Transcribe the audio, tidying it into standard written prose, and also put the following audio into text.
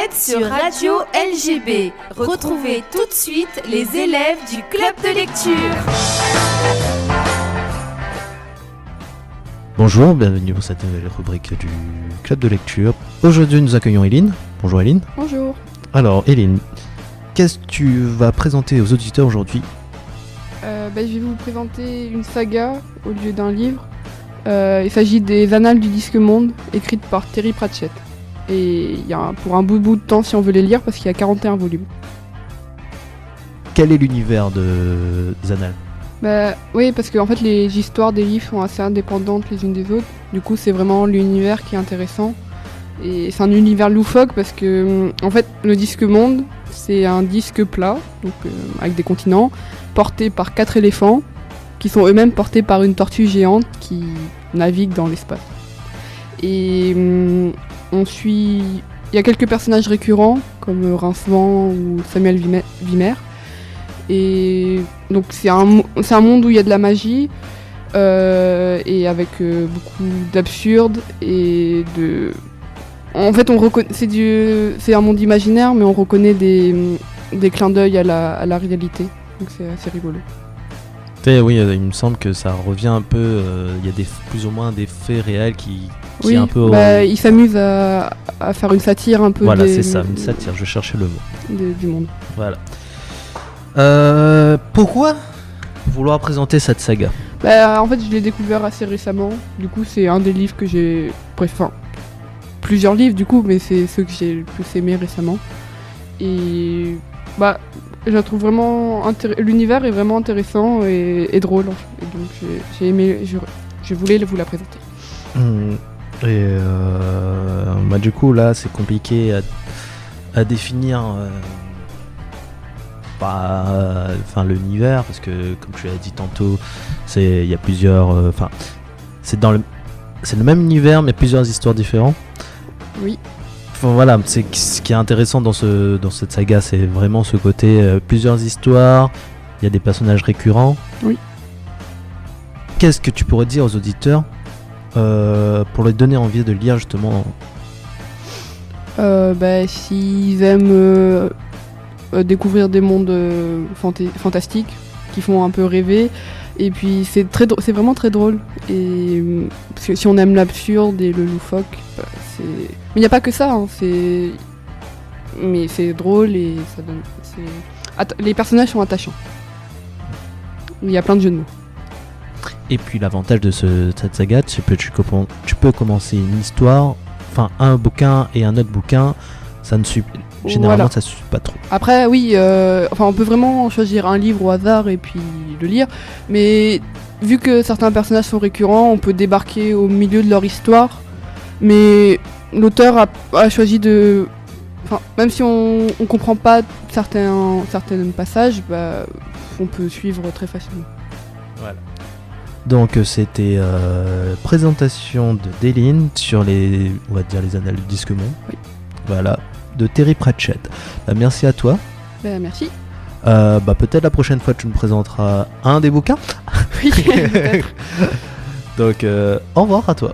êtes sur Radio LGB. Retrouvez tout de suite les élèves du club de lecture. Bonjour, bienvenue pour cette nouvelle rubrique du club de lecture. Aujourd'hui, nous accueillons Eline. Bonjour Eline. Bonjour. Alors Eline, qu'est-ce que tu vas présenter aux auditeurs aujourd'hui ? Je vais vous présenter une saga au lieu d'un livre. Il s'agit des Annales du Disque Monde, écrites par Terry Pratchett. Et il y a pour un bout de temps si on veut les lire, parce qu'il y a 41 volumes. Quel est l'univers des Annales ? Oui, parce que en fait, les histoires des livres sont assez indépendantes les unes des autres. Du coup, c'est vraiment l'univers qui est intéressant. Et c'est un univers loufoque parce que, en fait, le Disque Monde, c'est un disque plat, donc avec des continents, porté par 4 éléphants, qui sont eux-mêmes portés par une tortue géante qui navigue dans l'espace. Et il y a quelques personnages récurrents, comme Rincevent ou Samuel Vimer. Et donc c'est un monde où il y a de la magie, et avec beaucoup d'absurde et de... En fait, c'est un monde imaginaire, mais on reconnaît des clins d'œil à la réalité. Donc c'est assez rigolo. Oui, il me semble que ça revient un peu. Il y a plus ou moins des faits réels qui oui, un peu. Il s'amuse à faire une satire un peu. Voilà, c'est ça, une satire. Je cherchais le mot. Du monde. Voilà. Pourquoi vouloir présenter cette saga ? En fait, je l'ai découvert assez récemment. Du coup, c'est un des livres que j'ai plusieurs livres du coup, mais c'est ceux que j'ai le plus aimé récemment. Et je la trouve vraiment l'univers est vraiment intéressant et drôle. Et donc j'ai aimé, je voulais vous la présenter. Du coup là c'est compliqué à définir l'univers parce que comme tu l'as dit tantôt, il y a plusieurs c'est le même univers mais plusieurs histoires différentes. Oui. Voilà, c'est ce qui est intéressant dans cette saga, c'est vraiment ce côté plusieurs histoires, il y a des personnages récurrents. Oui. Qu'est-ce que tu pourrais dire aux auditeurs pour leur donner envie de lire justement s'ils aiment découvrir des mondes fantastiques qui font un peu rêver. Et puis c'est vraiment très drôle. Et parce que si on aime l'absurde et le loufoque, mais il n'y a pas que ça. Mais c'est drôle et ça donne. Les personnages sont attachants. Il y a plein de jeux de mots. Et puis l'avantage de cette saga, tu peux commencer une histoire, un bouquin et un autre bouquin, ça ne suffit. Généralement, ça suffit pas trop. Après, oui, on peut vraiment choisir un livre au hasard et puis le lire. Mais vu que certains personnages sont récurrents, on peut débarquer au milieu de leur histoire. Mais l'auteur a choisi de... même si on comprend pas certains passages, on peut suivre très facilement. Voilà. Donc c'était présentation d'Eline sur les Annales du Disque Monde. Oui. Voilà. De Terry Pratchett. Merci à toi. Merci. Peut-être la prochaine fois tu me présenteras un des bouquins. Oui, peut-être. Donc au revoir à toi.